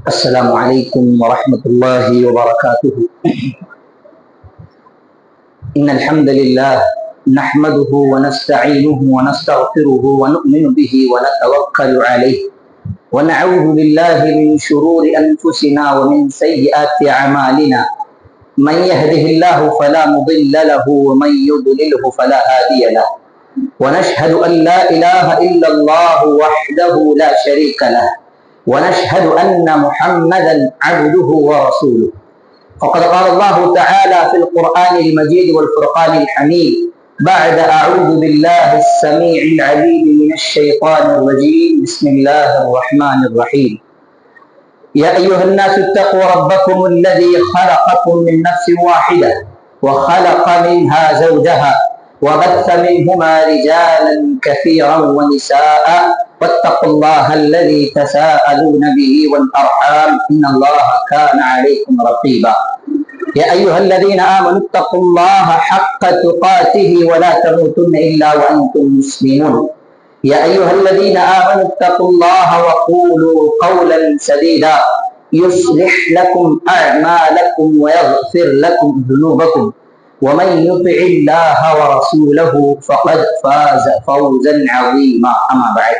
السلام عليكم ورحمة الله وبركاته. إن الحمد لله نحمده ونستعينه ونستغفره ونؤمن به ونتوكل عليه ونعوذ بالله من شرور أنفسنا ومن سيئات أعمالنا. من يهده الله فلا مضل له ومن يضلله فلا هادي له. ونشهد أن لا إله إلا الله وحده لا شريك له ونشهد أن محمدا عبده ورسوله. فقد قال الله تعالى في القرآن المجيد والفرقان الحميد بعد أعوذ بالله السميع العليم من الشيطان الرجيم. بسم الله الرحمن الرحيم. يا أيها الناس اتقوا ربكم الذي خلقكم من نفس واحدة وخلق منها زوجها وبث منهما رجالا كثيرا ونساء واتقوا الله الذي تساءلون به والأرحام إن الله كان عليكم رقيبا. يا أيها الذين آمنوا اتقوا الله حق تقاته ولا تموتن إلا وأنتم مسلمون. يا أيها الذين آمنوا اتقوا الله وقولوا قولا سديدا يصلح لكم أعمالكم ويغفر لكم ذنوبكم ومن يطع الله ورسوله فقد فاز فوزا عظيما. أما بعد،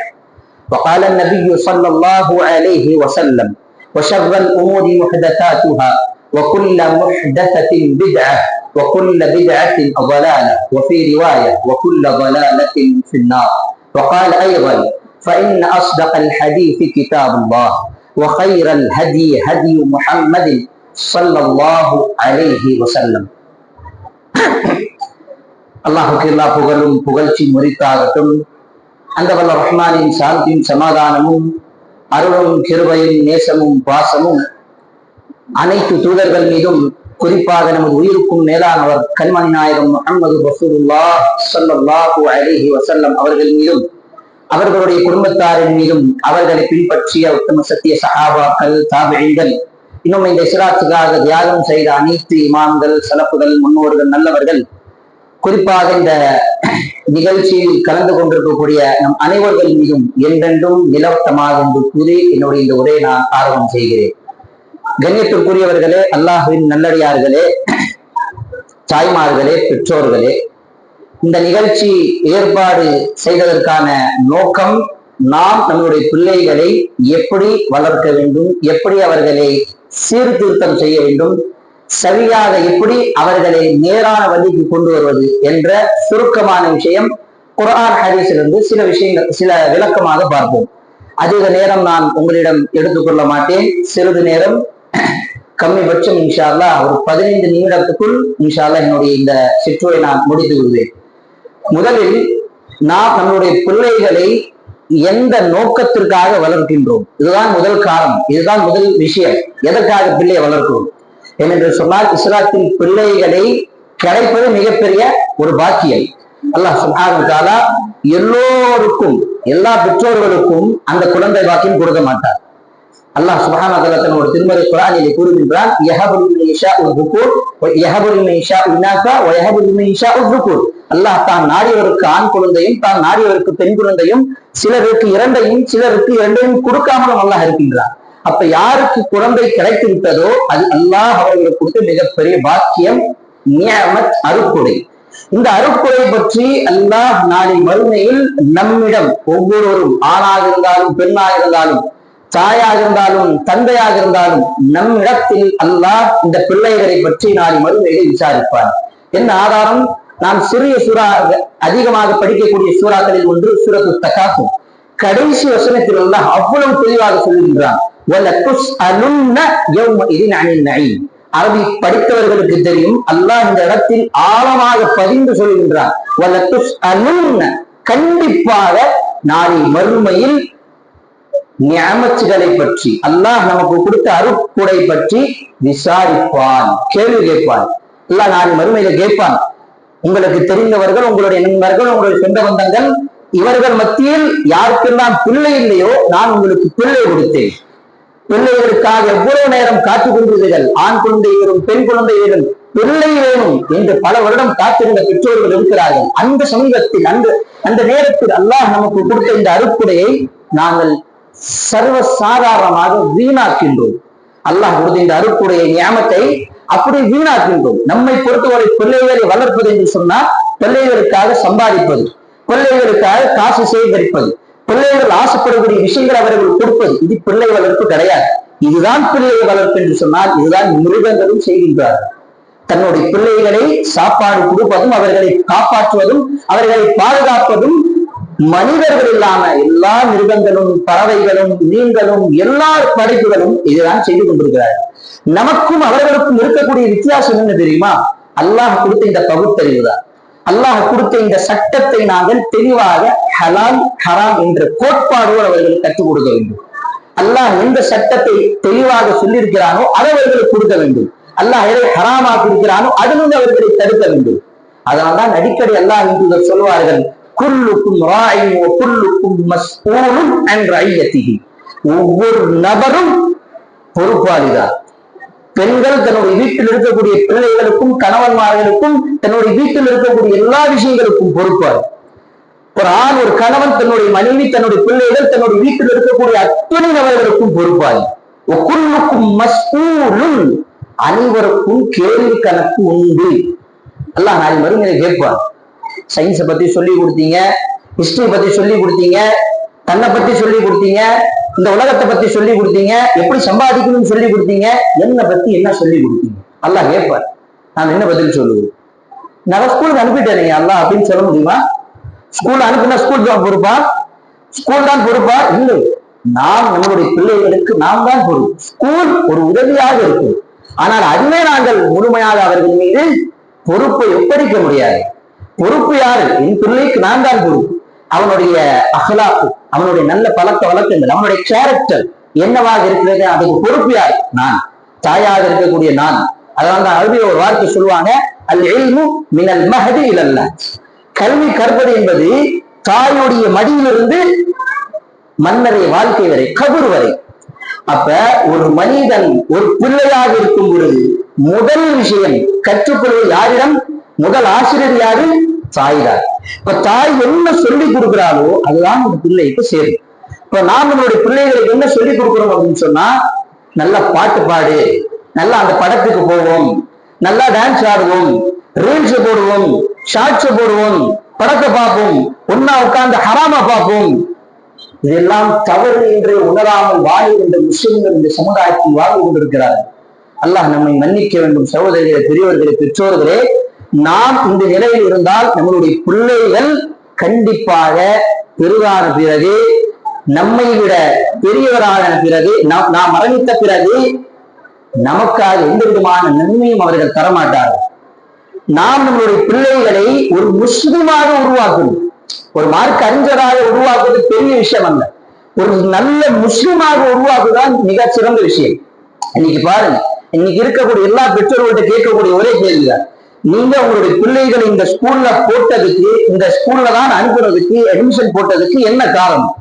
وقال النبي صلى الله عليه وسلم: وشر الأمور محدثاتها وكل محدثة بدعة وكل بدعة ضلالة وفي رواية وكل ضلالة في النار. وقال أيضا: فإن أصدق الحديث كتاب الله وخير الهدي هدي محمد صلى الله عليه وسلم. அல்லாஹுக்கு எல்லா புகழும் புகழ்ச்சி முறித்தாகட்டும். அந்த வல்ல ரஹ்மானின் சாந்தியும் சமாதானமும் அருளும் கிருபையும் நேசமும் பாசமும் அனைத்து தூதர்கள் மீதும், குறிப்பாக நமது உயிருக்கும் மேலானவர் கண்மணி நாயகம் முஹம்மது ரசூலுல்லாஹ் ஸல்லல்லாஹு அலைஹி வஸல்லம் அவர்கள் மீதும், அவர்களுடைய குடும்பத்தாரின் மீதும், அவர்களை பின்பற்றிய உத்தம சத்திய சஹாபாக்கள், தாபிஈன்கள், இன்னும் இந்த இஸ்லாத்துக்காக தியாகம் செய்த அனைத்து இமாம்கள், சலப்புகள், முன்னோர்கள், நல்லவர்கள், குறிப்பாக இந்த நிகழ்ச்சியில் கலந்து கொண்டிருக்கக்கூடிய நம் அனைவர்கள் மீதும் என்றென்றும் நிலவட்டமாக என்று கூறி என்னுடைய இந்த உரையை நான் ஆரம்பம் செய்கிறேன். கண்ணியத்திற்குரியவர்களே, அல்லாஹ்வின் நல்லடியார்களே, தாய்மார்களே, பெற்றோர்களே, இந்த நிகழ்ச்சி ஏற்பாடு செய்ததற்கான நோக்கம், நாம் நம்முடைய பிள்ளைகளை எப்படி வளர்க்க வேண்டும், எப்படி அவர்களை சீர்திருத்தம் செய்ய வேண்டும், சரியாக எப்படி அவர்களை நேரான வழிக்கு கொண்டு வருவது என்ற சுருக்கமான விஷயம் குர்ஆன் ஹதீஸிலிருந்து சில விஷயங்கள், சில விளக்கமாக பார்ப்போம். அதிக நேரம் நான் உங்களிடம் எடுத்துக்கொள்ள மாட்டேன். சிறிது நேரம், கம்மிபட்சம் இன்ஷா அல்லாஹ் ஒரு 15 நிமிடத்துக்குள் இன்ஷா அல்லாஹ் என்னுடைய இந்த சிற்றுரை நான் முடித்து விடுவேன். முதலில் நாம் நம்முடைய பிள்ளைகளை எந்த நோக்கத்திற்காக வளர்க்கின்றோம், இதுதான் முதல் காரணம், இதுதான் முதல் விஷயம். எதற்காக பிள்ளையை வளர்க்கிறோம் என்று சொன்னால், இஸ்லாத்தில் பிள்ளைகளை கிடைப்பது மிகப்பெரிய ஒரு பாக்கியம். அல்லாஹ் சுப்ஹானஹு வ தஆலா எல்லோருக்கும், எல்லா பெற்றோர்களுக்கும் அந்த குழந்தை பாக்கியம் கொடுக்க மாட்டார். அல்லாஹ் சுப்ஹானஹு வ தஆலா தன்னுடைய திருமறை குர்ஆனிலே கூறுகின்றான்: யஹபு லிமன் யஷாஉ ذுகூர் வ யஹபு லிமன் யஷாஉ இனாஸா வ யஹபு லிமன் யஷாஉ ذுகூர். அல்லாஹ் தான் நாடியவருக்கு ஆண் குழந்தையும், தான் நாடியவருக்கு பெண் குழந்தையும், சிலருக்கு இரண்டையும், சிலருக்கு இரண்டையும் கொடுக்காமலும் அல்லாஹ் இருக்கின்றார். அப்ப யாருக்கு குழந்தை கிடைத்து விட்டதோ அது அல்லாஹ் அவர்களுக்கு கொடுத்த மிகப்பெரிய பாக்கியம், நிஅமத், அருட்கொடை. இந்த அருட்கொடை பற்றி அல்லாஹ் நாளை மறுமையில் நம்மிடம் ஒவ்வொருவரும், ஆணாக இருந்தாலும், பெண்ணாக இருந்தாலும், தாயாக இருந்தாலும், தந்தையாக இருந்தாலும், நம்மிடத்தில் அல்லாஹ் இந்த பிள்ளைகளை பற்றி நாளை மறுமையில் விசாரிப்பார். என்ன ஆதாரம்? நாம் சிறிய சூறா, அதிகமாக படிக்கக்கூடிய சூறாக்களில் ஒன்று சூரத்து தகாசுர். கடைசி வசனத்தில் அல்லாஹ் அவ்வளவு தெளிவாக சொல்லுகின்றான்: அரபி படித்தவர்களுக்கு தெரியும், அல்லாஹ் இந்த இடத்தில் ஆழமாக பதிந்து சொல்கின்றான். கண்டிப்பாக நாளை மறுமையில் நிஅமத்துகளை பற்றி, அல்லாஹ் நமக்கு கொடுத்த அருட்கொடை பற்றி விசாரிப்பான், கேள்வி கேட்பான். அல்லாஹ் நாளை மறுமையில கேட்பான், உங்களுக்கு தெரிந்தவர்கள், உங்களுடைய நண்பர்கள், உங்களுடைய சொந்த பந்தங்கள், இவர்கள் மத்தியில் யாருக்கெல்லாம் பிள்ளை இல்லையோ நான் உங்களுக்கு பிள்ளை கொடுத்தேன். பிள்ளைகளுக்காக எவ்வளவு நேரம் காத்துக் கொண்டிருந்தீர்கள், ஆண் குழந்தை வேணும், பெண் குழந்தை வேணும், பிள்ளை வேணும் என்று பல வருடம் காத்திருந்த பெற்றோர்கள் இருக்கிறார்கள். அந்த சமீபத்தில், அந்த நேரத்தில் அல்லாஹ் நமக்கு கொடுத்த இந்த அருட்கொடையை நாங்கள் சர்வ சாதாரணமாக வீணாக்கின்றோம். அல்லாஹ் கொடுத்த இந்த அருக்குடைய ஞானத்தை அப்படி வீணாக்கின்றோம். நம்மை பொறுத்தவரை பிள்ளைகளை வளர்ப்பது என்று சொன்னால் பிள்ளைகளுக்காக சம்பாதிப்பது, பிள்ளைகளுக்காக காசு சேகரிப்பது, பிள்ளைகள் ஆசைப்படக்கூடிய விஷயங்கள் அவர்கள் கொடுப்பது, இது பிள்ளை வளர்ப்பு கிடையாது. இதுதான் பிள்ளை வளர்ப்பு என்று சொன்னால் இதுதான் மிருகங்களும் செய்கின்றார்கள். தன்னுடைய பிள்ளைகளை சாப்பாடு கொடுப்பதும் அவர்களை காப்பாற்றுவதும் அவர்களை பாதுகாப்பதும் மனிதர்கள் இல்லாம எல்லா மிருகங்களும் பறவைகளும் மீன்களும் எல்லா படைப்புகளும் இதுதான் செய்து கொண்டிருக்கிறார்கள். நமக்கும் அவர்களுக்கும் இருக்கக்கூடிய வித்தியாசம் என்ன தெரியுமா? அல்லாஹ் கொடுத்த இந்த பகுத்தறிவு தான். அல்லாஹ் கொடுத்த இந்த சட்டத்தை நாங்கள் தெளிவாக ஹலால் ஹராம் என்ற கோட்பாடோடு அவர்களுக்கு கற்றுக் கொடுக்க வேண்டும். அல்லாஹ் எந்த சட்டத்தை தெளிவாக சொல்லியிருக்கிறானோ அதை அவர்களுக்கு கொடுக்க வேண்டும். அல்லாஹ் எதை ஹராமாக்கி இருக்கிறானோ அதிலிருந்து அவர்களை தடுக்க வேண்டும். அதனால்தான் அடிக்கடி அல்லாஹ் என்று சொல்வார்கள், குல்லுக்கும் ராயின் வ குல்லுக்கும் மஸ்ஊலுன் அன் ரஅய்யத்திஹி. ஒவ்வொரு நபரும் பொறுப்பாளிதான். பெண்கள் தன்னுடைய வீட்டில் இருக்கக்கூடிய பிள்ளைகளுக்கும் கணவன்மார்களுக்கும் தன்னுடைய வீட்டில் இருக்கக்கூடிய எல்லா விஷயங்களுக்கும் பொறுப்பாளி. ஒரு ஆண் ஒரு கணவன் தன்னுடைய மனைவி தன்னுடைய பிள்ளைகள் தன்னுடைய வீட்டில் இருக்கக்கூடிய அத்தனை நபர்களுக்கும் பொறுப்பாளி. ஒக்குள்ளுக்கும் மஸ்ஊலுன், அனைவருக்கும் கேள்வி கணக்கு உண்டு. அல்லாஹ் நாளை மறுமையில கேட்பார். சயின்ஸை பத்தி சொல்லி கொடுத்தீங்க, ஹிஸ்டரி பத்தி சொல்லி கொடுத்தீங்க, தன்னை பத்தி சொல்லி கொடுத்தீங்க, இந்த உலகத்தை பத்தி சொல்லி கொடுத்தீங்க, எப்படி சம்பாதிக்கணும்னு சொல்லி கொடுத்தீங்க, என்னை பத்தி என்ன சொல்லி கொடுத்தீங்க? அல்லாஹ் கேட்பார். நான் என்ன பதில் சொல்லுவேன்? நான் ஸ்கூலுக்கு அனுப்பிட்டேன் அல்லாஹ் அப்படின்னு சொல்ல முடியுமா? ஸ்கூல் அனுப்புனா ஸ்கூல் தான் பொறுப்பா? ஸ்கூல் தான் பொறுப்பா? இல்லை, நாம் நம்மளுடைய பிள்ளைகளுக்கு நாம் தான் பொறுப்பு. ஸ்கூல் ஒரு உதவியாக இருக்கும், ஆனால் அதுவே நாங்கள் முழுமையாக அவர்கள் மீது பொறுப்பை ஒப்படைக்க முடியாது. பொறுப்பு யாரு? என் பிள்ளைக்கு நான் தான் பொறுப்பு. அவனுடைய அகலாக்கு, அவனுடைய நல்ல பழக்க வழக்கங்கள், அவனுடைய கேரக்டர் என்னவாக இருக்கிறது, அதுக்கு பொறுப்பு யார்? நான், தாயாக இருக்கக்கூடிய நான். அதனால்தான் அரபியில் ஒரு வார்த்தை சொல்லுவாங்க, அல் இல்மு மினல் மஹதி இலல் லஹ். கல்வி கற்பது என்பது தாயுடைய மடியிலிருந்து மன்னரை வாழ்க்கை வரை, கபர் வரை. அப்ப ஒரு மனிதன் ஒரு பிள்ளையாக இருக்கும் பொழுது முதல் விஷயம் கற்றுக்கொள்வது யாரிடம்? முதல் ஆசிரியர் யாரு? தாய்தான். இப்ப தாய் என்ன சொல்லி கொடுக்கிறாளோ அதுதான் ஒரு பிள்ளைக்கு சேரும். இப்ப நாம் நம்மளுடைய பிள்ளைகளுக்கு என்ன சொல்லி கொடுக்கிறோம் அப்படின்னு சொன்னா, நல்லா பாட்டு பாடு, நல்லா அந்த படத்துக்கு போவோம், நல்லா டான்ஸ் ஆடுவோம், ரீல்ஸ் போடுவோம், ஷார்ட்ஸ் போடுவோம், படத்தை பார்ப்போம், ஒன்னா உட்கார்ந்து ஹராமா பார்ப்போம். இதெல்லாம் தவறு என்று உணராமல் வாழ்கின்ற முஸ்லிம்கள் இந்த சமுதாயத்தில் வாழ்ந்து கொண்டிருக்கிறார்கள். அல்லாஹ் நம்மை மன்னிக்க வேண்டும். சகோதரர்களே, பெரியவர்களே, பெற்றோர்களே, நாம் இந்த நிலையில் இருந்தால் நம்மளுடைய பிள்ளைகள் கண்டிப்பாக பெரிதான பிறகு, நம்மை விட பெரியவரான பிறகு, நாம் மரணித்த பிறகு நமக்காக எந்த விதமான நன்மையும் அவர்கள் தரமாட்டார்கள். நாம் நம்மளுடைய பிள்ளைகளை ஒரு முஸ்லிமாக உருவாக்கணும். ஒரு மார்க்க அறிஞராக உருவாக்குவது பெரிய விஷயம் அல்ல, ஒரு நல்ல முஸ்லிமாக உருவாக்குதான் மிக சிறந்த விஷயம். இன்னைக்கு பாருங்க, இன்னைக்கு இருக்கக்கூடிய எல்லா பெற்றோர்கள்ட்ட கேட்கக்கூடிய ஒரே கேள்விதான், நீங்க உங்களுடைய பிள்ளைகளை இந்த ஸ்கூல்ல போட்டதுக்கு, இந்த ஸ்கூல்ல தான் அனுப்புறதுக்கு, அட்மிஷன் போட்டதுக்கு என்ன காரணம்?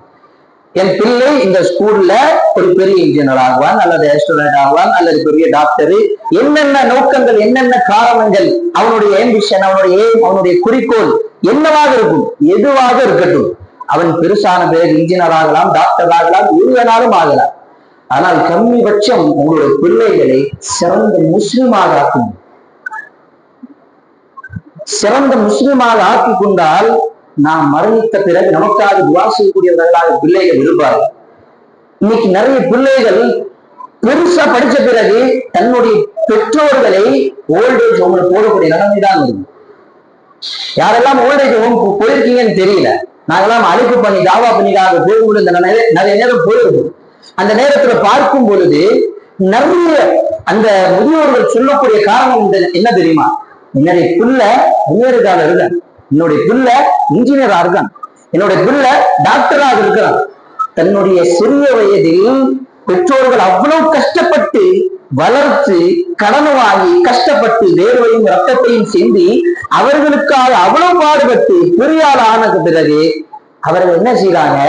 என் பிள்ளை இந்த ஸ்கூல்ல ஒரு பெரிய இன்ஜினியர் ஆகுவான், அல்லது ஆஸ்ட்ரோனட் ஆகுவான், அல்லது பெரிய டாக்டர். என்னென்ன நோக்கங்கள், என்னென்ன காரணங்கள், அவனுடைய ஆம்பிஷன், அவனுடைய எய்ம், அவனுடைய குறிக்கோள் என்னவாக இருக்கும்? எதுவாக இருக்கட்டும், அவன் பெருசான பிறகு இன்ஜினியர் ஆகலாம், டாக்டர் ஆகலாம், எதுவேனாலும் ஆகலாம். ஆனால் கம்மிபட்சம் உங்களுடைய பிள்ளைகளை சிறந்த முஸ்லிமாக ஆக்கும். சிறந்த முஸ்லிமாக ஆக்கிக் கொண்டால் நாம் மரணித்த பிறகு நமக்காக துவா செய்யக்கூடியவர்களாக பிள்ளைகள் இருப்பார்கள். இன்னைக்கு நிறைய பிள்ளைகள் பெருசா படிச்ச பிறகு தன்னுடைய பெற்றோர்களை ஓல்டேஜ் ஹோம்ல போடக்கூடிய நிலைமைதான் இருக்கு. யாரெல்லாம் ஓல்டேஜ் ஹோம் போயிருக்கீங்கன்னு தெரியல. நாங்கெல்லாம் அழைப்பு பண்ணி தாவா பண்ணிக்காக போகும்போது இந்த நிறைய நேரம் போயிருக்கும். அந்த நேரத்துல பார்க்கும் பொழுது நிறைய அந்த முதியோர்கள் சொல்லக்கூடிய காரணம் என்ன தெரியுமா? என்னுடைய பிள்ளை அமெரிக்கால இருக்கான், என்னுடைய பிள்ளை இன்ஜினியரா இருக்கான், என்னுடைய பிள்ளை டாக்டராக இருக்கிறான். தன்னுடைய சிறிய வயதில் பெற்றோர்கள் அவ்வளவு கஷ்டப்பட்டு வளர்த்து, கடன் வாங்கி, கஷ்டப்பட்டு வேர்வையும் ரத்தத்தையும் சிந்தி அவர்களுக்காக அவ்வளவு பாடுபட்டு பெரியாள் ஆனது பிறகு அவர்கள் என்ன செய்யறாங்க?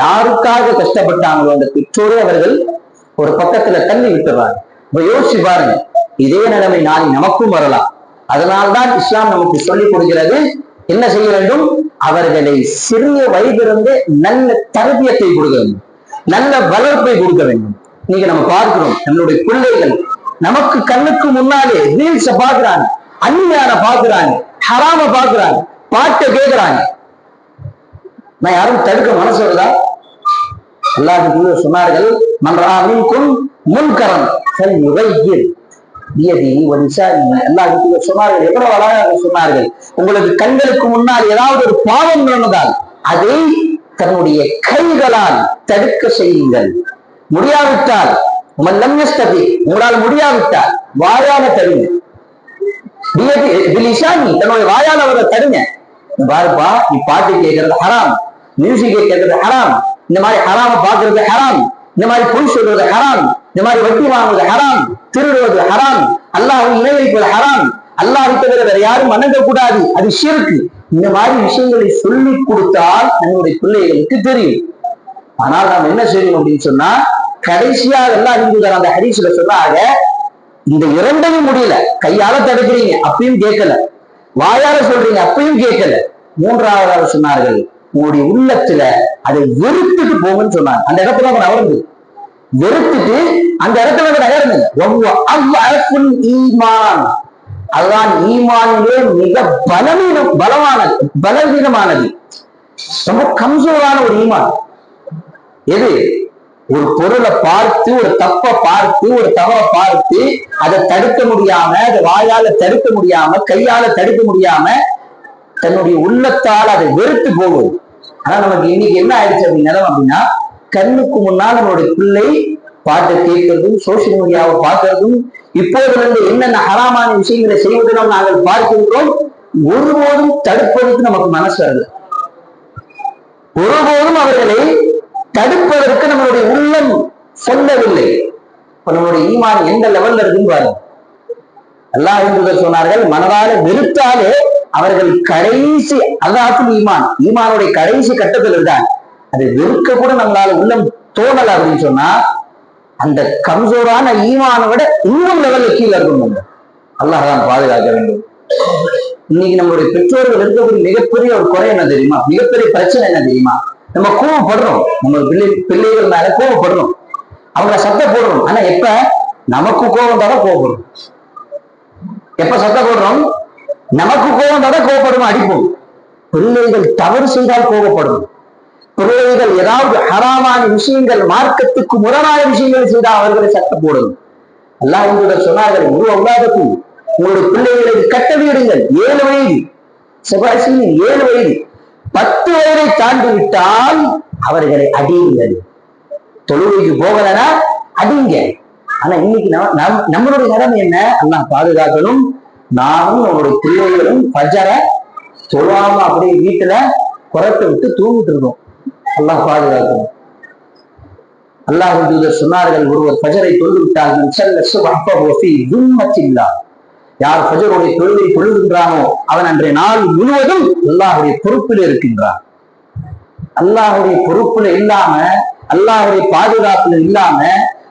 யாருக்காக கஷ்டப்பட்டாங்களோ அந்த பெற்றோரை அவர்கள் ஒரு பக்கத்துல தள்ளி விட்டுறாங்க. இப்ப யோசிச்சு பாருங்க, இதே நிலைமை நாளை நமக்கும் வரலாம். அதனால்தான் இஸ்லாம் நமக்கு சொல்லிக் கொடுக்கிறது, என்ன செய்ய வேண்டும்? அவர்களை சிறிய வயதிலிருந்து நல்ல தரபியத்தை கொடுக்க வேண்டும். நல்ல வளர்ப்பை கொடுக்க வேண்டும். இன்னைக்கு நம்ம பார்க்கிறோம், நம்மளுடைய பிள்ளைகள் நமக்கு கண்ணுக்கு முன்னாலே ரீல்ஸ பாக்குறாங்க, அந்நியான பாக்குறாங்க, ஹராம பாக்குறாங்க, பாட்டை கேட்கிறாங்க. நான் யாரும் தடுக்க மனசு வருதா? அல்லாஹ் சொன்னார்கள், முன்கரம் சொன்னார்கள். எவ்வளவு அழகாக சொன்னார்கள். உங்களுக்கு கண்களுக்கு முன்னால் ஏதாவது ஒரு பாவம் நடந்தால் அதை தன்னுடைய கைகளால் தடுக்க செய்யுங்கள். முடியாவிட்டால் உங்களால் முடியாவிட்டால் வாயால தடுங்க. தன்னுடைய வாயால அவரை தடுங்க. பாருப்பா, நீ பாட்டு கேட்கறது ஹராம், மியூசிக் கேட்கறது ஹராம், இந்த மாதிரி ஹராம பாக்குறது ஹராம், இந்த மாதிரி பொய் சொல்றது ஹராம், இந்த மாதிரி வட்டி வாங்குவது ஹராம், திருடுவது ஹராம், அல்லாஹ் இணை வைப்பது ஹராம், அல்லாஹ் தவிர வேற யாரும் வணங்க கூடாது, அது ஷிர்க். இந்த மாதிரி விஷயங்களை சொல்லி கொடுத்தால் நம்முடைய பிள்ளைகளுக்கு தெரியும். ஆனால் நாம் என்ன செய்யணும் அப்படின்னு சொன்னா, கடைசியாக எல்லாம் அறிந்துதான் அந்த ஹதீஸ்ல சொன்னாங்க, இந்த இரண்டையும் முடியல, கையால தடுக்கிறீங்க அப்பயும் கேட்கல, வாயால சொல்றீங்க அப்பயும் கேட்கல, மூன்றாவதாக சொன்னார்கள், உங்களுடைய உள்ளத்துல அதை வெறுத்துட்டு போங்கன்னு சொன்னாங்க. அந்த இடத்துல அவங்க நகர்ந்து வெறுத்துட்டு அந்த இடத்துல நகர்ந்து ஈமான், அதுதான் ஈமானிலே மிக பலவீனமானது, ரொம்ப கம்சோரான ஒரு ஈமான். எது? ஒரு பொருளை பார்த்து, ஒரு தப்பை பார்த்து, ஒரு தவறை பார்த்து அதை தடுக்க முடியாம, அதை வாயால தடுக்க முடியாம, கையால தடுக்க முடியாம, தன்னுடைய உள்ளத்தால் அதை வெறுத்து போகுது. ஆனா நமக்கு இன்னைக்கு என்ன ஆயிடுச்சு அப்படின்னா, கண்ணுக்கு முன்னால் நம்மளுடைய பிள்ளை பாட்டை கேட்கறதும், சோசியல் மீடியாவை பார்க்கறதும், இப்போதுல இருந்து என்னென்ன ஹராமான விஷயங்களை செய்வதிலும் நாங்கள் பார்க்கின்றோம். ஒருபோதும் தடுப்பதற்கு நமக்கு மனசு வரல. ஒருபோதும் அவர்களை தடுப்பதற்கு நம்மளுடைய உள்ளம் சொல்லவில்லை. நம்மளுடைய ஈமான் எந்த லெவல்ல இருக்குன்னு பாருங்க. அல்லாஹ் சொன்னார்கள், மனதால வெறுத்தாலே அவர்கள் கடைசி அல்லாஹ்வுல் ஈமானுடைய கடைசி கட்டத்தில் இருந்தாங்க. அதை வெறுக்க கூட நம்மளால உள்ளம் தோணல அப்படின்னு சொன்னா, அந்த கம்சோரான ஈமானை விட இன்னும் லெவல்ல கீழே இருக்கும். அல்லாஹ் தான் பாதுகாக்க வேண்டும். இன்னைக்கு நம்மளுடைய பெற்றோர்கள் இருக்கக்கூடிய மிகப்பெரிய ஒரு குறை என்ன தெரியுமா? மிகப்பெரிய பிரச்சனை என்ன தெரியுமா? நம்ம கோவப்படுறோம், நம்ம பிள்ளைகள் மேல கோவப்படுறோம், அவங்க சத்தம் போடுறோம். ஆனா எப்ப நமக்கு கோவம் தான் கோவப்படுறோம். எப்ப சத்தம் போடுறோம்? நமக்கு கோவம் தான் கோவப்படுறோம், அடிப்போம். பிள்ளைகள் தவறு செய்தால் கோவப்படும். பிள்ளைகள் ஏதாவது ஹராமான விஷயங்கள், மார்க்கத்துக்கு முரணான விஷயங்கள் செய்தால் அவர்களை சத்தம் போடணும். அல்லாஹ் சொன்னார்கள், உருவாக்கும் உங்களுடைய பிள்ளைகளுக்கு கட்டளையிடுங்கள். 7 வயது, 7 வயது, 10 வயதை தாண்டி விட்டால் அவர்களை அடியுங்கள். தொழுகைக்கு போகலன்னா அடிங்க. ஆனா இன்னைக்கு நம்மளுடைய நிலைமை என்ன? அல்லாஹ் பாதுகாக்கணும். நானும் நம்மளுடைய பிள்ளைகளும் ஃபஜ்ர தொழாம அப்படியே வீட்டுல குறைத்து விட்டு தூங்கிட்டு இருக்கோம். அல்லாஹ் பாதுகாக்கணும். அல்லாஹ் தூதர் சொன்னார்கள், ஒருவர் ஃபஜ்ரை தொழுது விட்டார்கள், யார் ஃபஜ்ருடைய தொழுகை தொழுகின்றானோ அவன் அன்றைய நாள் முழுவதும் அல்லாஹ்வுடைய பொறுப்பில் இருக்கின்றான். அல்லாஹ்வுடைய பொறுப்புல இல்லாம, அல்லாஹ்வுடைய பாதுகாப்புல இல்லாம,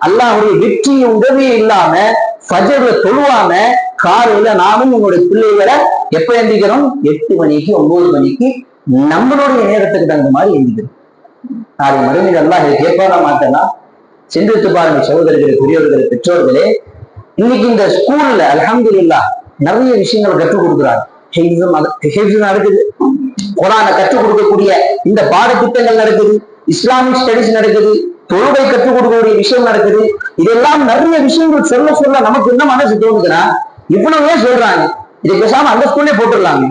அல்லாஹ்வுடைய வெற்றிய உதவியே இல்லாம ஃபஜ்ர்ல தொழுவாம காலையில நாமும் உங்களுடைய பிள்ளைகளை எப்ப எந்திக்கிறோம்? 8 மணிக்கு 9 மணிக்கு நம்மளுடைய நேரத்துக்கு தகுந்த மாதிரி எந்திக்கிறோம். நாளை மறுமையில் அல்லாஹ் கேட்பாரா மாட்டேன்னா? சிந்தித்து பாருங்க சகோதரர்களே, பெரியவர்களே, பெற்றோர்களே. இன்னைக்கு இந்த ஸ்கூல்ல அல்ஹம்துலில்லாஹ் நிறைய விஷயங்கள் கற்றுக் கொடுக்குறாங்க. நடக்குது, குர்ஆனை கற்றுக் கொடுக்கக்கூடிய இந்த பாடத்திட்டங்கள் நடக்குது, இஸ்லாமிக் ஸ்டடிஸ் நடக்குது, தொழுகை கற்றுக் கொடுக்கக்கூடிய விஷயம் நடக்குது. இதெல்லாம் நிறைய விஷயங்கள் சொல்ல சொல்ல நமக்கு என்ன மனசு தோணுதுன்னா, இவ்வளவே சொல்றாங்க, இதை பேசாம அந்த ஸ்கூல்லே போட்டுடலாங்க,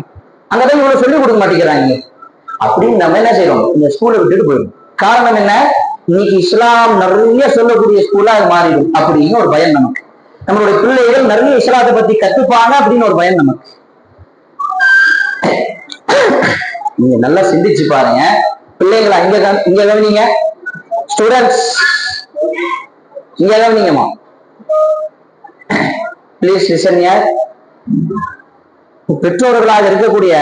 அங்கதான் இவ்வளவு சொல்லிக் கொடுக்க மாட்டேங்கிறாங்க அப்படின்னு நம்ம என்ன செய்யறோம்? இந்த ஸ்கூலை விட்டுட்டு போயிடும். காரணம் என்ன? இன்னைக்கு இஸ்லாம் நிறைய சொல்லக்கூடிய ஸ்கூலா அது மாறிடும் அப்படின்னு ஒரு பயம் நமக்கு. நம்மளுடைய பிள்ளைகள் நிறைய இஸ்லாத்தை பத்தி கத்துப்பாங்க அப்படின்னு ஒரு பயம் நமக்கு. நீங்க நல்லா சிந்திச்சு பாருங்க. பிள்ளைங்களா இங்க கவனிங்க, ஸ்டூடெண்ட்ஸ் இங்க கவனிங்கம்மா, பிளீஸ் லிசன் ஹியர். பெற்றோர்களாக இருக்கக்கூடிய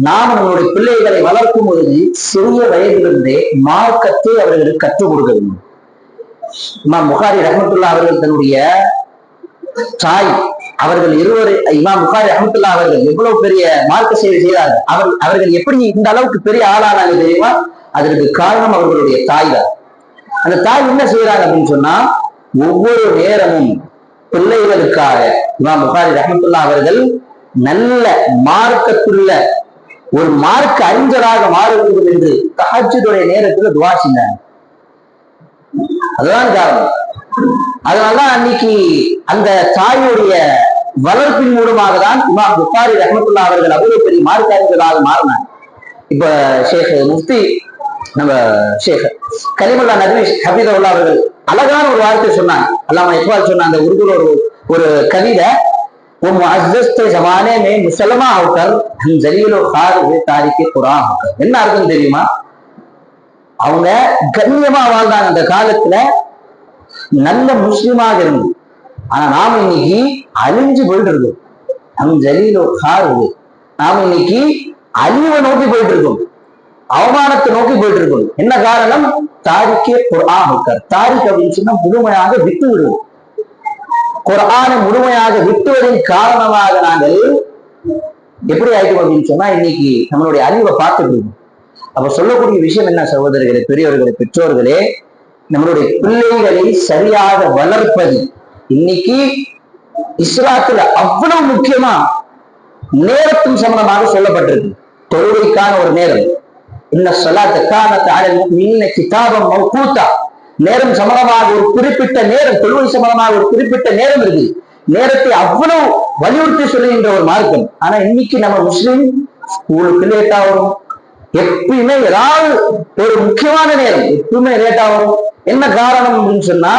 நாம் நம்மளுடைய பிள்ளைகளை வளர்க்கும் பொழுது சிறிய வயதிலிருந்தே மார்க்கத்தை அவர்களுக்கு கற்றுக் கொடுக்க வேண்டும். இமாம் புகாரி ரஹ்மத்துல்லாஹ் அவர்கள் தன்னுடைய தாய் அவர்கள் இருவரை, இமாம் புகாரி ரஹ்மத்துல்லாஹ் அவர்கள் எவ்வளவு பெரிய மார்க்க சேவை செய்தார்கள். அவர்கள் எப்படி இந்த அளவுக்கு பெரிய ஆளானாங்க தெரியுமா? அதற்கு காரணம் அவர்களுடைய தாய் தான். அந்த தாய் என்ன செய்யறாங்க அப்படின்னு சொன்னா, ஒவ்வொரு நேரமும் பிள்ளைகளுக்காக இமாம் புகாரி ரஹ்மத்துல்லாஹ் அவர்கள் நல்ல மார்க்கத்துள்ள ஒரு மார்க்க அறிஞராக மாற வேண்டும் என்று தஹஜ்ஜுடைய நேரத்துல துஆ செஞ்சாங்க. அதுதான் காரணம். அதனாலதான் அன்னைக்கு அந்த தாயுடைய வளர்ப்பின் மூலமாக தான் இமாம் புகாரி ரஹ்மத்துல்லாஹ் அவர்கள் அவ்வளவு பெரிய மார்க்க அறிஞராக மாறினாங்க. இப்ப ஷேக் முஃப்தி நம்ம ஷேக் கலிமுல்லா நபி ஹபீதுல்லாஹ் அவர்கள் அழகான ஒரு வார்த்தை சொன்னாங்க. அல்லாமா இக்பால் சொன்ன அந்த உருதுல ஒரு கவிதை, वो मुअज़्ज़ज़ थे ज़माने में मुसलमान होकर हम ज़लील और ख़ार हुए तारिक कुरान होकर. என்ன அர்த்தம் தெரியுமா? அவங்க கண்ணியமா வாழ்ந்தாங்க அந்த காலத்துல, நல்ல முஸ்லிமாக இருந்து. ஆனா நாம இன்னைக்கு அழிஞ்சு போயிட்டு இருக்கோம். हम ज़लील और ख़ार हुए. நாம இன்னைக்கு அழிவை நோக்கி போயிட்டு இருக்கோம், அவமானத்தை நோக்கி போயிட்டு இருக்கோம். என்ன காரணம்? தாரிக்கே குர்ஆன் ஹோக்கர். தாரிக் அப்படின்னு சொன்னா முழுமையாக விட்டு விடுவோம். குர்ஆனை முழுமையாக விட்டுவதன் காரணமாக நாங்கள் எப்படி ஆயிட்டோம் அப்படின்னு சொன்னா இன்னைக்கு நம்மளுடைய அறிவை பார்த்துட்டு இருக்கோம். அப்ப சொல்லக்கூடிய விஷயம் என்ன சகோதரர்களே, பெரியவர்களே, பெற்றோர்களே, நம்மளுடைய பிள்ளைகளை சரியாக வளர்ப்பது இன்னைக்கு இஸ்லாத்துல அவ்வளவு முக்கியமா நேரத்தின் சம்பந்தமாக சொல்லப்பட்டிருக்கு. தொழுகைக்கான ஒரு நேரம், இன்ன ஸலாத்த கானத் அலல் முஃமினீன கிதாபம் மவ்கூதா. நேரம் சம்பந்தமாக ஒரு குறிப்பிட்ட நேரம், தொழுகை சம்பந்தமாக ஒரு குறிப்பிட்ட நேரம் இருக்கு. நேரத்தை அவ்வளவு வலியுறுத்தி சொல்லுகின்ற ஒரு மார்க்கம். ஆனா இன்னைக்கு நம்ம முஸ்லிம் ஸ்கூலுக்கு லேட்டா வரும், எப்பயுமே ஏதாவது ஒரு முக்கியமான நேரம் எப்பவுமே லேட்டா வரும். என்ன காரணம் அப்படின்னு சொன்னா,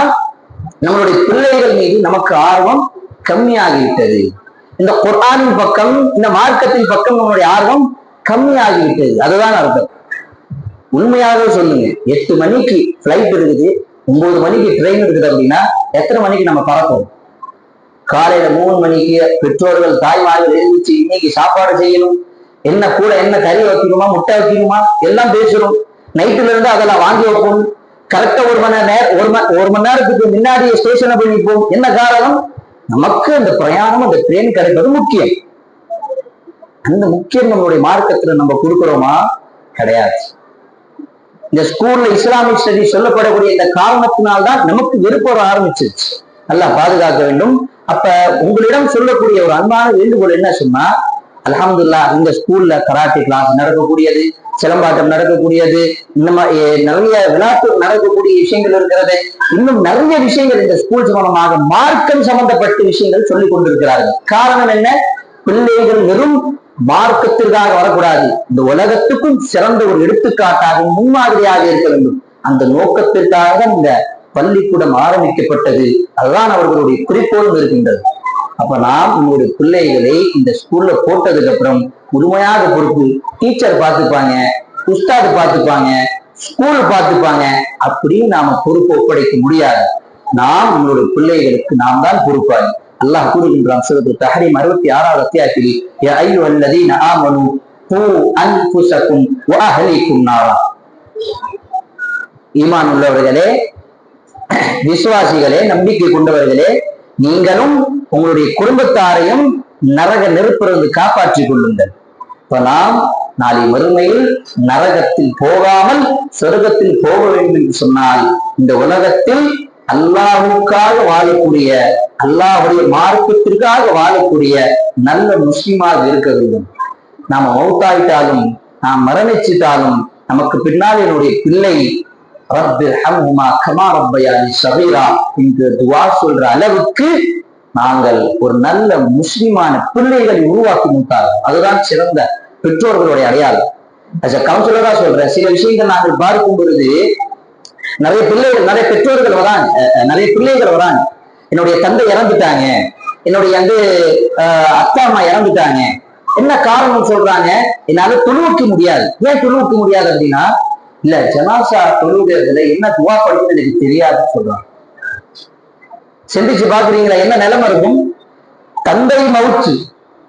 நம்மளுடைய பிள்ளைகள் மீது நமக்கு ஆர்வம் கம்மியாகிவிட்டது. இந்த குர்ஆனின் பக்கம், இந்த மார்க்கத்தின் பக்கம் நம்மளுடைய ஆர்வம் கம்மியாகிவிட்டது. அதுதான் அர்த்தம். உண்மையாக சொல்லுங்க, 8 மணிக்கு பிளைட் இருக்குது, 9 மணிக்கு ட்ரெயின் இருக்குது அப்படின்னா எத்தனை மணிக்கு நம்ம பறப்போம்? காலையில 3 மணிக்கு பெற்றோர்கள் தாய்மார்கள் எழுந்துச்சு இன்னைக்கு சாப்பாடு செய்யணும், என்ன கூட என்ன கறி வைக்கணுமா, முட்டை வைக்கணுமா, எல்லாம் பேசுறோம். நைட்டுல இருந்து அதெல்லாம் வாங்கி வைப்போம். கரெக்டா ஒரு மணி நேரத்துக்கு முன்னாடி ஸ்டேஷனை போய் நிற்போம். என்ன காரணம்? நமக்கு அந்த பிரயாணம், அந்த ட்ரெயின் கிடைப்பது முக்கியம். அந்த முக்கியம் நம்மளுடைய மார்க்கத்துல நம்ம கொடுக்கிறோமா? கிடையாது. இந்த ஸ்கூல்ல இஸ்லாமிக் ஸ்டடிஸ் சொல்லப்படக்கூடிய இந்த காரணத்தினால்தான் நமக்கு விருப்பம் ஆரம்பிச்சிருச்சு. நல்லா பாதுகாக்க வேண்டும். அப்ப உங்களிடம் சொல்லக்கூடிய ஒரு அன்பான வேண்டுகோள் என்ன சொன்னா, அல்ஹம்துலில்லாஹ் இந்த ஸ்கூல்ல கராட்டே கிளாஸ் நடக்கக்கூடியது, சிலம்பாட்டம் நடக்கக்கூடியது, இந்த மாதிரி நிறைய விளையாட்டு நடக்கக்கூடிய விஷயங்கள் இருக்கிறது. இன்னும் நிறைய விஷயங்கள் இந்த ஸ்கூல் சம்பந்தமாக மார்க்கம் சம்பந்தப்பட்ட விஷயங்கள் சொல்லிக் கொண்டிருக்கிறார்கள். காரணம் என்ன? பிள்ளைகள் வெறும் மார்க்கத்திற்காக வரக்கூடாது, இந்த உலகத்துக்கும் சிறந்த ஒரு எடுத்துக்காட்டாக முன்மாதிரியாக இருக்க வேண்டும். அந்த நோக்கத்திற்காக இந்த பள்ளிக்கூடம் ஆரம்பிக்கப்பட்டது. அதுதான் அவர்களுடைய குறிக்கோளும் இருக்கின்றது. அப்ப நாம் நம்முடைய பிள்ளைகளை இந்த ஸ்கூல்ல போட்டதுக்கு அப்புறம் முழுமையாக பொறுப்பு டீச்சர் பார்த்துப்பாங்க, உஸ்தாது பார்த்துப்பாங்க, ஸ்கூல் பார்த்துப்பாங்க, அப்படின்னு நாம பொறுப்பு ஒப்படைக்க முடியாது. நாம் நம்மளுடைய பிள்ளைகளுக்கு நாம் தான் பொறுப்பாளி. அல்லாஹ் கூறுகின்றான் சூரத்துல் தஹ்ரீம் 66வது அத்தியாயத்தில், யா அய்யுஹல்லதீன ஆமனூ கூ அன்ஃபுஸக்கும் வ அஹ்லீக்கும் நாரா. ஈமான் உள்ளவர்களே, விசுவாசிகளே, நம்பிக்கை கொண்டவர்களே, நீங்களும் உங்களுடைய குடும்பத்தாரையும் நரக நெருப்பிலிருந்து காப்பாற்றிக் கொள்ளுங்கள். இப்ப நாம் நாளை மறுமையில் நரகத்தில் போகாமல் சொர்க்கத்தில் போக வேண்டும் என்று சொன்னால், இந்த உலகத்தில் அல்லாஹ்வுக்காக வாழக்கூடிய, அல்லாஹ்வுடைய மார்க்கத்திற்காக வாழக்கூடிய நல்ல முஸ்லிமாக இருக்க வேண்டும். நாம மௌத்தாயிட்டாலும், நாம் மரணிச்சிட்டாலும், நமக்கு பின்னால் என்னுடைய பிள்ளை ரப்பிர்ஹம்ஹுமா கமா ரப்பயானி ஸகீரா என்று துஆ சொல்ற அளவுக்கு நாங்கள் ஒரு நல்ல முஸ்லிமான பிள்ளைகளை உருவாக்கி முட்டார்கள். அதுதான் சிறந்த பெற்றோர்களுடைய அடையாளம். கவுன்சிலரா சொல்றேன், சில விஷயங்கள் நாங்கள் பார்க்கும் பொழுது நிறைய பெற்றோர்கள் வராங்க, நிறைய பிள்ளைகள் வராங்க. என்னுடைய தந்தை இறந்துட்டாங்க, என்னுடைய அத்தா அம்மா இறந்துட்டாங்க, என்ன காரணம் சொல்றாங்க? என்னால தொழுவிக்க முடியாது. ஏன் தொழுவிக்க முடியாது அப்படின்னா, இல்ல ஜனாசா தொழுகிறதுல என்ன துவா படிக்கிறது எனக்கு தெரியாதுன்னு சொல்றாங்க. சிந்திச்சு பாக்குறீங்களா என்ன நிலைமை இருக்கும்? தந்தை மவுத்து,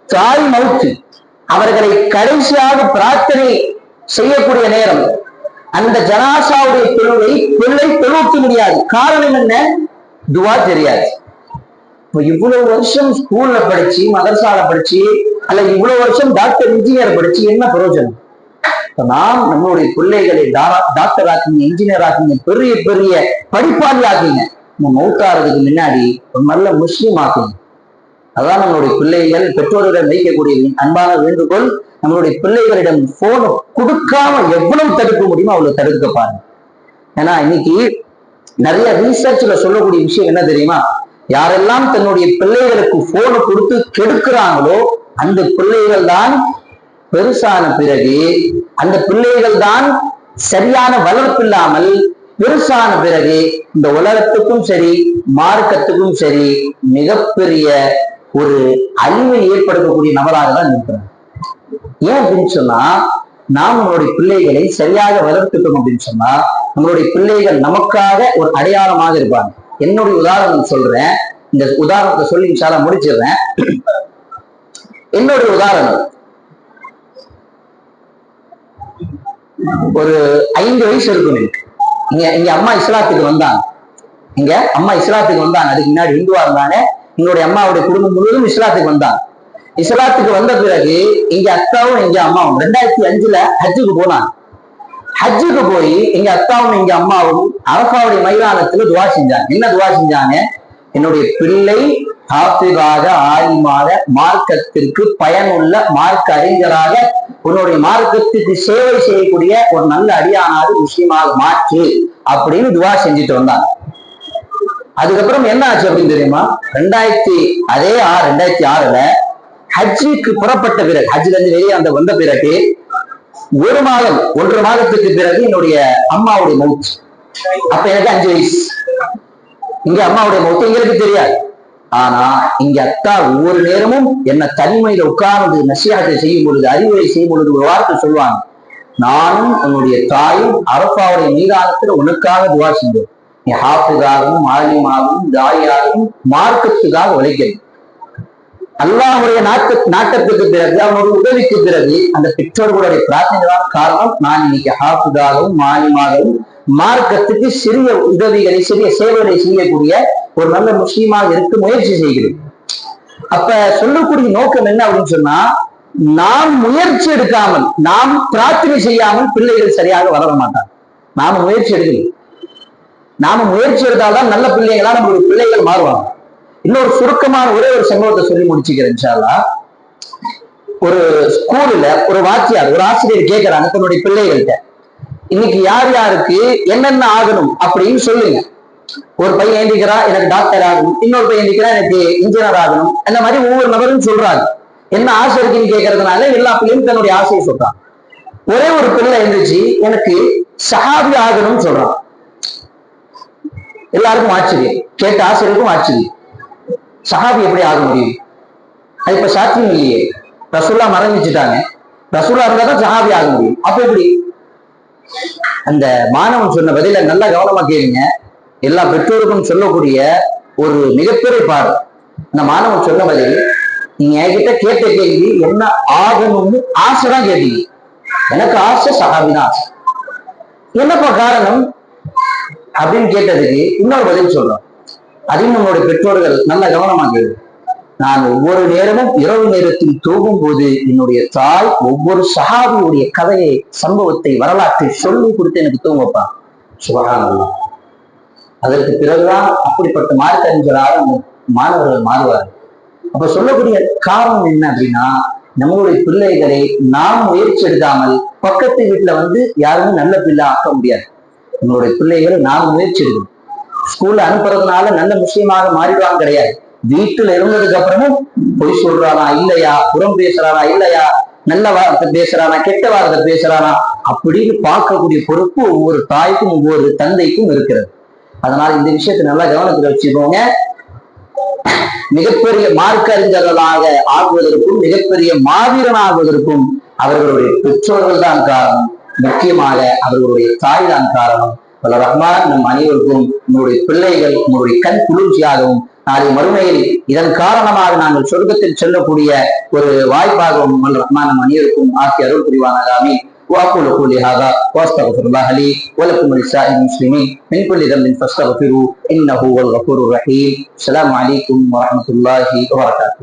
தாய் மவுத்து, அவர்களை கடைசியாக பிரார்த்தனை செய்யக்கூடிய நேரம், அந்த ஜனாசாவுடைய தொழுவை பிள்ளை தொழுவிக்க முடியாது. காரணம் என்ன? துவா தெரியாது. இப்போ இவ்வளவு வருஷம் ஸ்கூல்ல படிச்சு, மதரசால படிச்சு, அல்ல இவ்வளவு வருஷம் டாக்டர் இன்ஜினியர் படிச்சு என்ன பிரயோஜனம்? நாம் நம்மளுடைய பிள்ளைகளை டாக்டர் ஆக்குங்க, இன்ஜினியர் ஆக்குங்க, பெரிய பெரிய படிப்பாளி ஆக்குங்க. நம்ம மௌத்தாறதுக்கு முன்னாடி ஒரு நல்ல முஸ்லீம் ஆக்குங்க. அதான் நம்மளுடைய பிள்ளைகள் பெற்றோரிடம் வைக்கக்கூடிய அன்பான வேண்டுகோள். நம்மளுடைய பிள்ளைகளிடம் போன் கொடுக்காம எவ்வளவு தடுக்க முடியுமோ அவ்வளவு தடுக்க பாருங்க. ஏன்னா இன்னைக்கு நிறைய ரீசர்ச்ல சொல்லக்கூடிய விஷயம் என்ன தெரியுமா? யாரெல்லாம் தன்னுடைய பிள்ளைகளுக்கு போனை கொடுத்து கெடுக்கிறாங்களோ அந்த பிள்ளைகள் தான் பெருசான பிறகு, அந்த பிள்ளைகள் தான் சரியான வளர்ப்பு இல்லாமல் பெருசான பிறகு இந்த உலகத்துக்கும் சரி மார்க்கத்துக்கும் சரி மிகப்பெரிய ஒரு அழிவை ஏற்படுத்தக்கூடிய நபராக தான் இருக்கிறார். ஏன் அப்படின்னு சொன்னா, நாம் நம்மளுடைய பிள்ளைகளை சரியாக வளர்த்துட்டோம் அப்படின்னு சொன்னா நம்மளுடைய பிள்ளைகள் நமக்காக ஒரு அடையாளமாக இருப்பாங்க. என்னுடைய உதாரணம் சொல்றேன், இந்த உதாரணத்தை சொல்லி இன்ஷால்லா முடிச்சிடுறேன். என்னுடைய உதாரணம், ஒரு 5 வயசு இருக்கும். இங்க அம்மா இஸ்லாத்துக்கு வந்தாங்க. அதுக்கு முன்னாடி இந்துவா இருந்தாங்க. எங்களுடைய அம்மாவுடைய குடும்பம் முழுவதும் இஸ்லாத்துக்கு வந்தாங்க. இஸ்லாத்துக்கு வந்த பிறகு எங்க அத்தாவும் எங்க அம்மாவும் 2005 ஹஜ்ஜுக்கு போனாங்க. ஹஜ்ஜுக்கு போய் எங்க அத்தாவும் எங்க அம்மாவும் அரஃபாவுடைய மைதானத்துல துவா செஞ்சாங்க. என்ன துவா செஞ்சாங்க? என்னுடைய பிள்ளை ஹாஃபிஸாக, ஆலிமாக, மார்க்கத்திற்கு பயனுள்ள மார்க்க அறிஞராக, உன்னுடைய மார்க்கத்துக்கு சேவை செய்யக்கூடிய ஒரு நல்ல அடியானாக முஸ்லீமாக மாற்று அப்படின்னு துவா செஞ்சுட்டு வந்தாங்க. அதுக்கப்புறம் என்ன ஆச்சு அப்படின்னு தெரியுமா? 2006 ஹஜ்ஜுக்கு புறப்பட்ட பிறகு, ஹஜ்ஜுல இருந்து வெளியே வந்த பிறகு 1 மாதம் 1.5 மாதத்துக்கு பிறகு என்னுடைய அம்மாவுடைய மவுத். அப்ப எனக்கு 5 வயசு. இங்க அம்மாவுடைய மவுத் எங்களுக்கு தெரியாது. ஆனா இங்க அத்தா ஒவ்வொரு நேரமும் என்ன தனிமையில உட்கார்ந்து நசிஹத்தை செய்யும் பொழுது, அறிவுரை செய்யும் பொழுது ஒரு வார்த்தை சொல்லுவாங்க, நானும் உன்னுடைய தாயும் அரஃபாவுடைய மைதானத்துல உனக்காக துவா செஞ்சோம். நீ ஹாஃபிஸாகவும், ஆலிமாகவும், தாயாகவும் மார்க்கத்துக்காக உழைக்கிறது. அல்லாஹ்வுடைய நாட்டத்துக்கு பிறகு, அவனுடைய உதவிக்கு பிறகு அந்த பெற்றோர்களுடைய பிரார்த்தனைதான் காரணம். நான் இன்னைக்கு ஹாஃபிஸாகவும், ஆலிமாகவும், மார்க்கத்துக்கு சிறிய உதவிகளை, சிறிய சேவைகளை செய்யக்கூடிய ஒரு நல்ல முஸ்லீமாக இருக்க முயற்சி செய்கிறேன். அப்ப சொல்லக்கூடிய நோக்கம் என்ன அப்படின்னு சொன்னா, நாம் முயற்சி எடுக்காமல், நாம் பிரார்த்தனை செய்யாமல் பிள்ளைகள் சரியாக வளர மாட்டாங்க. நாம முயற்சி எடுக்கணும். நாம முயற்சி எடுத்தால்தான் நல்ல பிள்ளைகளா நம்மளுடைய பிள்ளைகள் மாறுவாங்க. இன்னொரு சுருக்கமான ஒரே ஒரு சம்பவத்தை சொல்லி முடிச்சுக்கிறேன் இன்ஷா அல்லாஹ். ஒரு ஸ்கூல்ல ஒரு வாத்தியார், ஒரு ஆசிரியர் கேட்கிறாங்க தன்னுடைய பிள்ளைகள்கிட்ட, இன்னைக்கு யார் யாருக்கு என்னென்ன ஆகணும் அப்படின்னு சொல்லுங்க. ஒரு பையன் எழுந்திக்கிறா எனக்கு டாக்டர் ஆகணும், இன்னொரு பையன் எழுந்திக்கிறா எனக்கு இன்ஜினியர் ஆகணும். அந்த மாதிரி ஒவ்வொரு நபரும் சொல்றாங்க. என்ன ஆசை இருக்குன்னு கேட்கறதுனால எல்லா பிள்ளையும் தன்னுடைய ஆசையை சொல்றான். ஒரே ஒரு பிள்ளை எழுந்துச்சு எனக்கு சஹாபி ஆகணும்னு சொல்றான். எல்லாருக்கும் ஆச்சரியம், கேட்ட ஆசிரியருக்கும் ஆச்சரியம். சஹாபி எப்படி ஆக முடியும்? அது இப்ப சாத்தியம் இல்லையே. ரசூல்லா மறைஞ்சிட்டாங்க. ரசூல்லா இருந்தா தான் சஹாபி ஆக முடியும். அப்ப எப்படி? அந்த மாணவன் சொன்ன பதில நல்லா கவனமா கேளுங்க. எல்லா பெற்றோருக்கும் சொல்லக்கூடிய ஒரு மிகப்பெரிய பாடம். அந்த மாணவன் சொன்ன பதில், நீங்க என்கிட்ட கேட்ட கேள்வி என்ன ஆகணும்னு ஆசைதான் கேட்டீங்க. எனக்கு ஆசை சஹாபிதான் ஆசை. என்னப்பா காரணம் அப்படின்னு கேட்டதுக்கு இன்னொரு பதில் சொல்றோம். அதையும் நம்மளுடைய பெற்றோர்கள் நல்ல கவனமா கேளு. நான் ஒவ்வொரு நேரமும் இரவு நேரத்தில் தூங்கும் போது என்னுடைய தாய் ஒவ்வொரு சஹாபியுடைய கதையை, சம்பவத்தை, வரலாற்றை சொல்லி கொடுத்து எனக்கு தூங்கப்பா. சுபஹானல்லாஹ். அதற்கு பிறகுதான் அப்படிப்பட்ட மார்க்க அறிஞராக மாணவர்கள் மாறுவார்கள். அப்ப சொல்லக்கூடிய காரணம் என்ன அப்படின்னா, நம்மளுடைய பிள்ளைகளை நாம் முயற்சி எடுக்காமல் பக்கத்து வீட்டுல யாருமே நல்ல பிள்ளை ஆக்க முடியாது. நம்மளுடைய பிள்ளைகளை நாம் முயற்சி எடுக்கணும். ஸ்கூல்ல அனுப்புறதுனால நல்ல முஸ்லீமாக மாறிடுவாங்க கிடையாது. வீட்டுல இருந்ததுக்கு அப்புறமும் பொய் சொல்றானா இல்லையா, புறம் பேசுறானா இல்லையா, நல்ல வார்த்தை பேசுறானா, கெட்ட வார்த்தை பேசுறானா அப்படின்னு பார்க்கக்கூடிய பொறுப்பு ஒவ்வொரு தாய்க்கும் ஒவ்வொரு தந்தைக்கும் இருக்கிறது. அதனால இந்த விஷயத்தை நல்லா கவனத்துல வச்சுக்கோங்க. மிகப்பெரிய மார்க்க அறிஞர்களாக ஆகுவதற்கும், மிகப்பெரிய மாவீரன் ஆகுவதற்கும் அவர்களுடைய பெற்றோர்கள் தான் காரணம். முக்கியமாக அவர்களுடைய தாய் தான் காரணம். பல ரஹ்மான் நம் அனைவருக்கும் உங்களுடைய பிள்ளைகள் உங்களுடைய கண் குளிர்ச்சியாகவும், நாளை மறுமையில் இதன் காரணமாக நாங்கள் சொர்க்கத்தில் செல்லக்கூடிய ஒரு வாய்ப்பாகவும் ரஹ்மான் நம் அனைவருக்கும் ஆக்கி அருள் புரிவானாக. ஆமீன். وأقول قولي هذا وأستغفر الله لي ولكم ولسائر المسلمين من كل ذنب فاستغفروه إنه هو الغفور الرحيم. السلام عليكم ورحمة الله وبركاته.